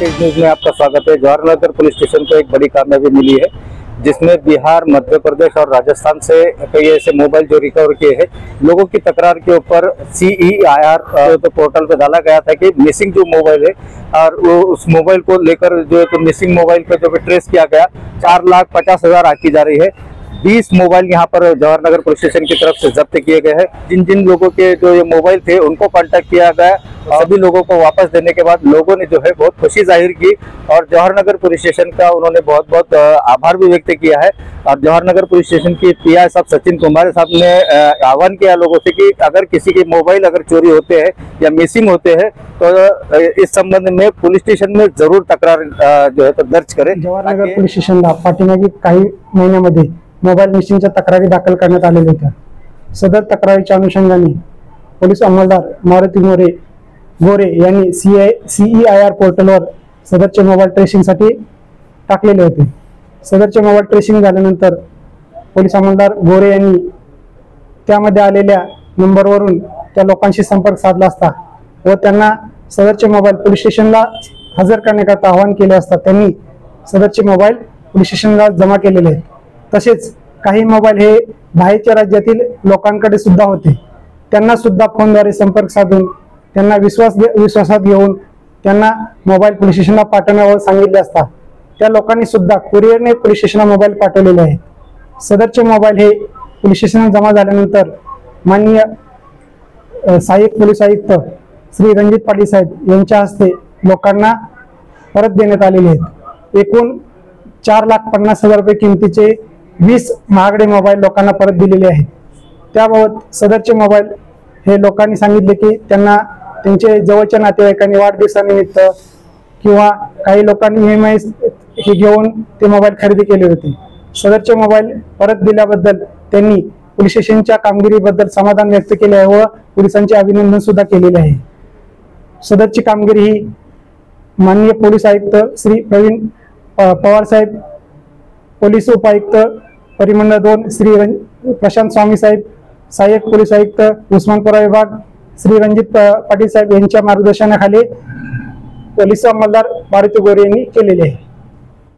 तेज न्यूज में आपका स्वागत है। जवाहरनगर पुलिस स्टेशन को एक बड़ी कामयाबी मिली है, जिसमें बिहार, मध्य प्रदेश और राजस्थान से कई ऐसे मोबाइल जो रिकवर किए हैं। लोगों की तकरार के ऊपर CEIR तो पोर्टल पे डाला गया था कि मिसिंग जो मोबाइल है और वो उस मोबाइल को लेकर जो है तो मिसिंग मोबाइल पे जो ट्रेस किया गया 4,50,000 आकी जा रही है। 20 मोबाइल यहाँ पर जवाहरनगर पुलिस स्टेशन की तरफ से जब्त किए गए हैं। जिन जिन लोगों के जो ये मोबाइल थे उनको कांटेक्ट किया गया, सभी लोगों को वापस देने के बाद लोगों ने जो है बहुत खुशी जाहिर की और जवाहरनगर पुलिस स्टेशन का उन्होंने बहुत बहुत आभार भी व्यक्त किया है। और जवाहरनगर पुलिस स्टेशन की PI साहब सचिन कुमार साहब ने आह्वान किया लोगों से कि अगर किसी के मोबाइल अगर चोरी होते हैं या मिसिंग होते हैं तो इस संबंध में पुलिस स्टेशन में जरूर तक्रार जो है तो दर्ज करें। जवाहरनगर पुलिस स्टेशनला पाठीमागे काही महिन्यामध्ये मोबाईल मिसिंगच्या तक्रारी दाखल करण्यात आलेल्या होत्या। सदर तक्रारीच्या अनुषंगाने पोलीस अंमलदार मारुती गोरे यांनी CEIR पोर्टलवर सदरचे मोबाईल ट्रेसिंगसाठी टाकलेले होते। सदरचे मोबाईल ट्रेसिंग झाल्यानंतर पोलीस अंमलदार गोरे यांनी त्यामध्ये आलेल्या नंबरवरून त्या लोकांशी संपर्क साधला असता व त्यांना सदरचे मोबाईल पोलीस स्टेशनला हजर करण्याकरता आवाहन केले असता त्यांनी सदरचे मोबाईल पोलीस स्टेशनला जमा केलेले आहेत। तसेच काही मोबाईल हे बाहेरच्या राज्यातील लोकांकडे सुद्धा होते, त्यांना सुद्धा फोनद्वारे संपर्क साधून त्यांना विश्वासात घेऊन त्यांना मोबाईल पोलीस स्टेशनला पाठवण्यावर सांगितले असता त्या लोकांनी सुद्धा कुरिअरने पोलीस स्टेशनला मोबाईल पाठवलेले आहेत। सदरचे मोबाईल हे पोलीस स्टेशनला जमा झाल्यानंतर माननीय सहाय्यक पोलीस आयुक्त श्री रणजित पाटील साहेब यांच्या हस्ते लोकांना परत देण्यात आलेले आहेत। एकूण 4,50,000 रुपये किमतीचे 20 महागडे मोबाईल लोकांना परत दिलेले आहेत। त्याबाबत सदरचे मोबाईल हे लोकांनी सांगितले की त्यांना त्यांचे जवळच्या नातेवाईकांनी वाढदिवसानिमित्त किंवा काही लोकांनी EMI हे घेऊन ते मोबाईल खरेदी केले होते। सदरचे मोबाईल परत दिल्याबद्दल त्यांनी पोलीस स्टेशनच्या कामगिरीबद्दल समाधान व्यक्त केले आहे व पोलिसांचे अभिनंदन सुद्धा केलेले आहे। सदरची कामगिरी ही माननीय पोलीस आयुक्त श्री प्रवीण पवार साहेब, पोलीस उपायुक्त परिमंडळ 2 श्री प्रशांत स्वामी साहेब, सहाय्यक पोलीस आयुक्त उस्मानपुरा विभाग श्री रणजित पाटील साहेब यांच्या मार्गदर्शनाखाली पोलीस अंमलदार मारुती गोरे यांनी केलेले आहे।